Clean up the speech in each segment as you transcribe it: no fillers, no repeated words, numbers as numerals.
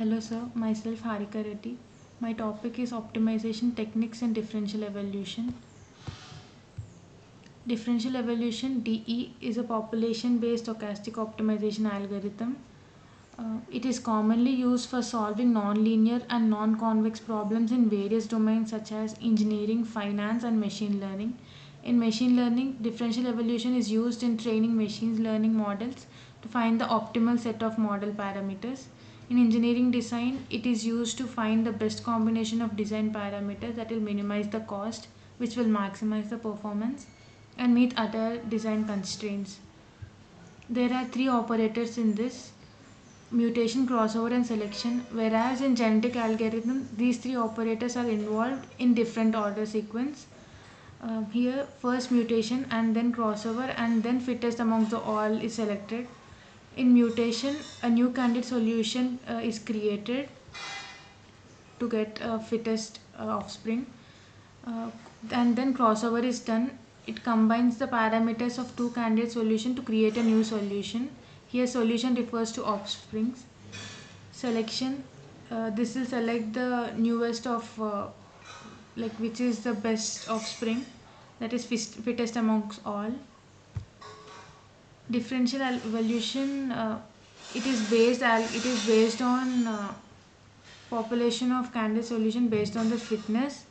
Hello sir, myself Harika Reddy. My topic is optimization techniques and differential evolution. Differential evolution DE is a population based stochastic optimization algorithm. It is commonly used for solving nonlinear and non-convex problems in various domains such as engineering, finance, and machine learning. In machine learning, differential evolution is used in training machine learning models to find the optimal set of model parameters. In engineering design, it is used to find the best combination of design parameters that will minimize the cost, which will maximize the performance, and meet other design constraints. There are three operators in this: mutation, crossover, and selection. Whereas in genetic algorithm, these three operators are involved in different order sequence. Here, first mutation and then crossover and then fittest amongst the all is selected. In mutation, a new candidate solution is created to get a fittest offspring. Uh, and then crossover is done. It combines the parameters of two candidate solution to create a new solution. Here solution refers to offsprings. Selection, this will select the newest of like which is the best offspring, that is fittest amongst all. Differential evolution, it is based on population of candidate solution based on the fitness.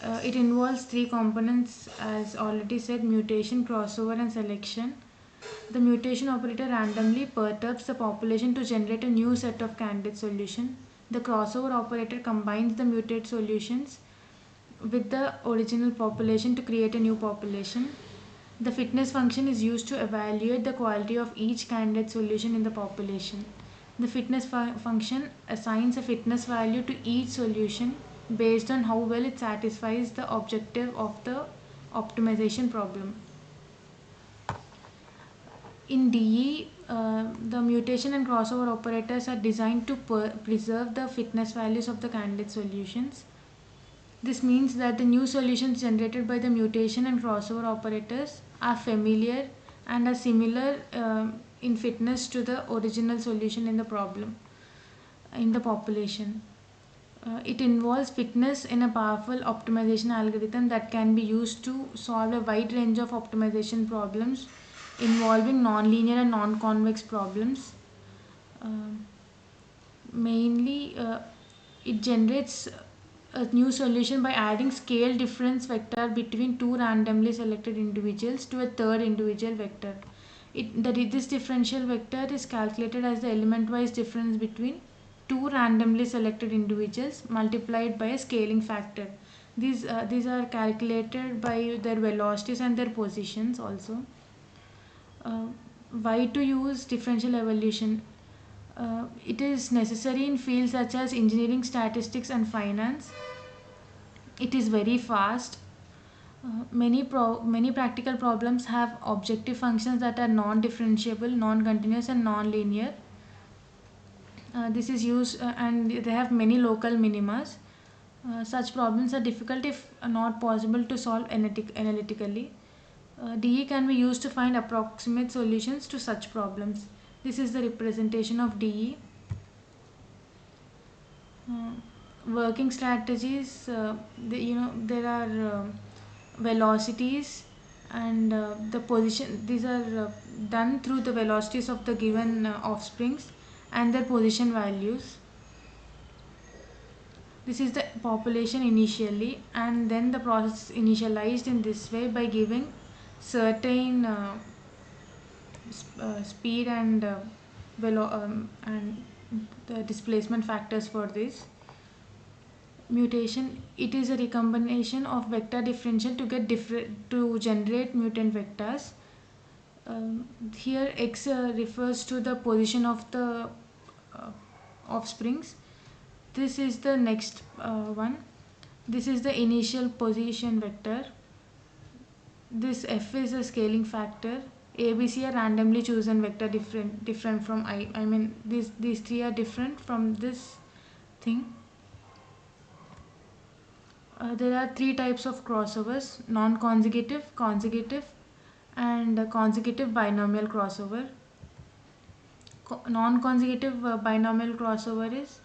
It involves three components as already said: mutation, crossover, and selection. The mutation operator randomly perturbs the population to generate a new set of candidate solution. The crossover operator combines the mutated solutions with the original population to create a new population. The fitness function is used to evaluate the quality of each candidate solution in the population. The fitness function assigns a fitness value to each solution based on how well it satisfies the objective of the optimization problem. In DE, the mutation and crossover operators are designed to preserve the fitness values of the candidate solutions. This means that the new solutions generated by the mutation and crossover operators are familiar and are similar in fitness to the original solution in the problem in the population. It involves fitness in a powerful optimization algorithm that can be used to solve a wide range of optimization problems involving nonlinear and non-convex problems. Um Mainly, it generates a new solution by adding scale difference vector between two randomly selected individuals to a third individual vector. This differential vector is calculated as the element wise difference between two randomly selected individuals multiplied by a scaling factor. These are calculated by their velocities and their positions also. uh, why to use differential evolution? It is necessary in fields such as engineering, statistics, and finance. It is very fast. Many practical problems have objective functions that are non-differentiable, non-continuous, and non-linear. This is used, and they have many local minimas. Such problems are difficult if not possible to solve analytically. DE can be used to find approximate solutions to such problems. This is the representation of DE. Uh, Working strategies, there are velocities and the position. These are done through the velocities of the given offsprings and their position values. This is the population initially, and then the process is initialized in this way by giving certain speed and and the displacement factors for this. Mutation, it is a recombination of vector differential to get to generate mutant vectors. Here x refers to the position of the uh, offsprings. This is the next one. This is the initial position vector. This f is a scaling factor. ABC are randomly chosen vector different from I. I mean these three are different from this thing. There are three types of crossovers: non-consecutive, consecutive, and consecutive binomial crossover. Non-consecutive binomial crossover is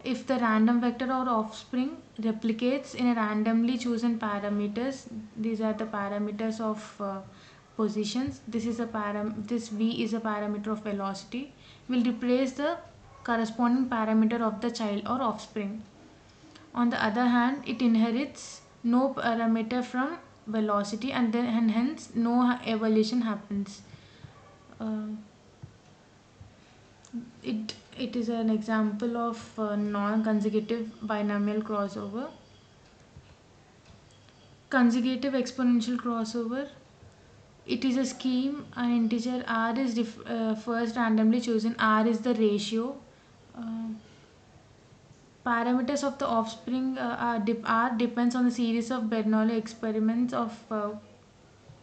If the random vector or offspring replicates in a randomly chosen parameters, these are the parameters of positions. This v is a parameter of velocity, will replace the corresponding parameter of the child or offspring. On the other hand, it inherits no parameter from velocity, and hence no evolution happens. uh, it is an example of non-consecutive binomial crossover. Consecutive exponential crossover, it is a scheme. An integer r is first randomly chosen. R is the ratio. uh, Parameters of the offspring r depends on the series of Bernoulli experiments of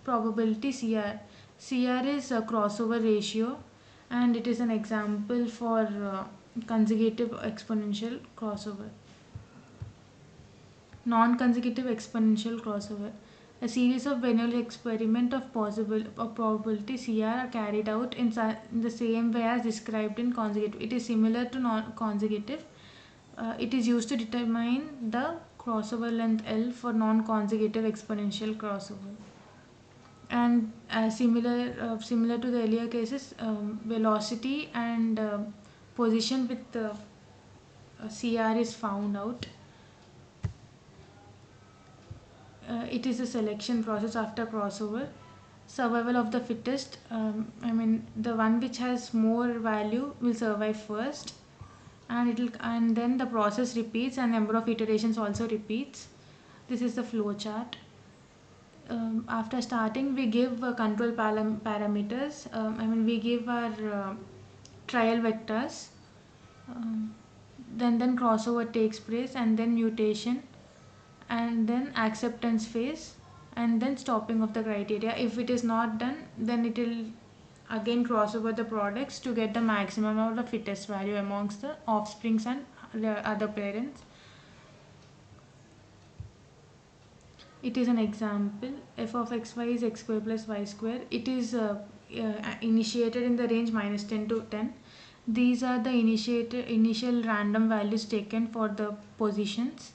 probability CR. CR is a crossover ratio, and it is an example for consecutive exponential crossover. Non-consecutive exponential crossover. A series of Bernoulli experiment of probability CR are carried out in the same way as described in consecutive. It is similar to non-consecutive. It is used to determine the crossover length L for non-consecutive exponential crossover. And similar to the earlier cases, velocity and position with CR is found out. It is a selection process after crossover. Survival of the fittest. The one which has more value will survive first, and then the process repeats and number of iterations also repeats. This is the flow chart. After starting, we give control parameters. We give our trial vectors. Um, then crossover takes place, and then mutation, and then acceptance phase, and then stopping of the criteria. If it is not done, then it will again cross over the products to get the maximum of the fittest value amongst the offsprings and the other parents. It is an example. F of xy is x square plus y square. It is initiated in the range minus 10 to 10. These are the initial random values taken for the positions.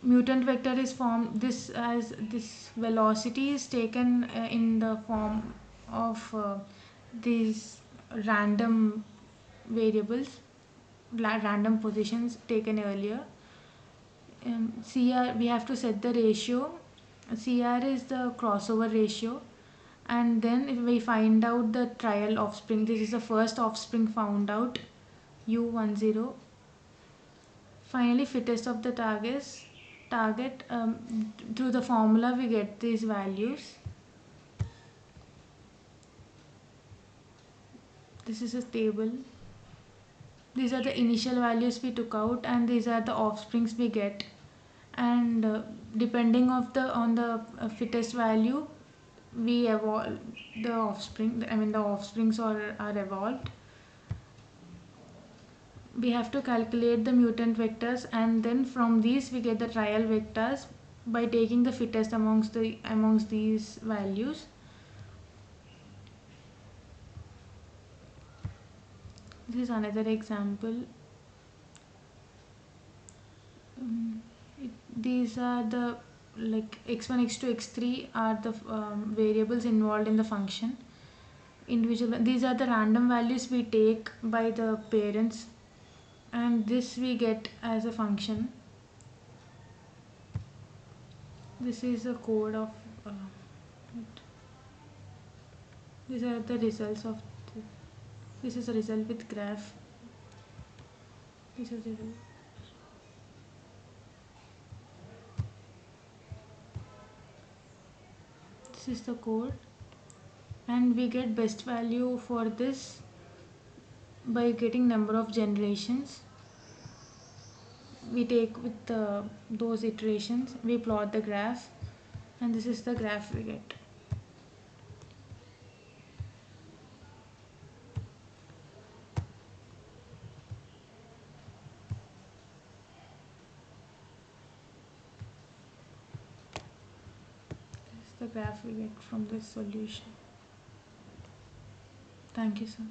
Mutant vector is formed this as this velocity is taken in the form of these random variables, random positions taken earlier. CR, we have to set the ratio. CR is the crossover ratio, and then if we find out the trial offspring, this is the first offspring found out, U10. Finally, fittest of the target. Through the formula we get these values. This is a table. These are the initial values we took out, and these are the offsprings we get. And depending on the fittest value, we evolve the offspring. The offsprings are evolved. We have to calculate the mutant vectors, and then from these we get the trial vectors by taking the fittest amongst these values. This is another example. These are the x1, x2, x3 are the variables involved in the function. These are the random values we take by the parents, and this we get as a function. This is a code of these are the results of this is a result with graph. This is the This is the code, and we get best value for this by getting number of generations. We take with those iterations, we plot the graph, and this is the graph we get. This is the graph we get from this solution. Thank you, sir.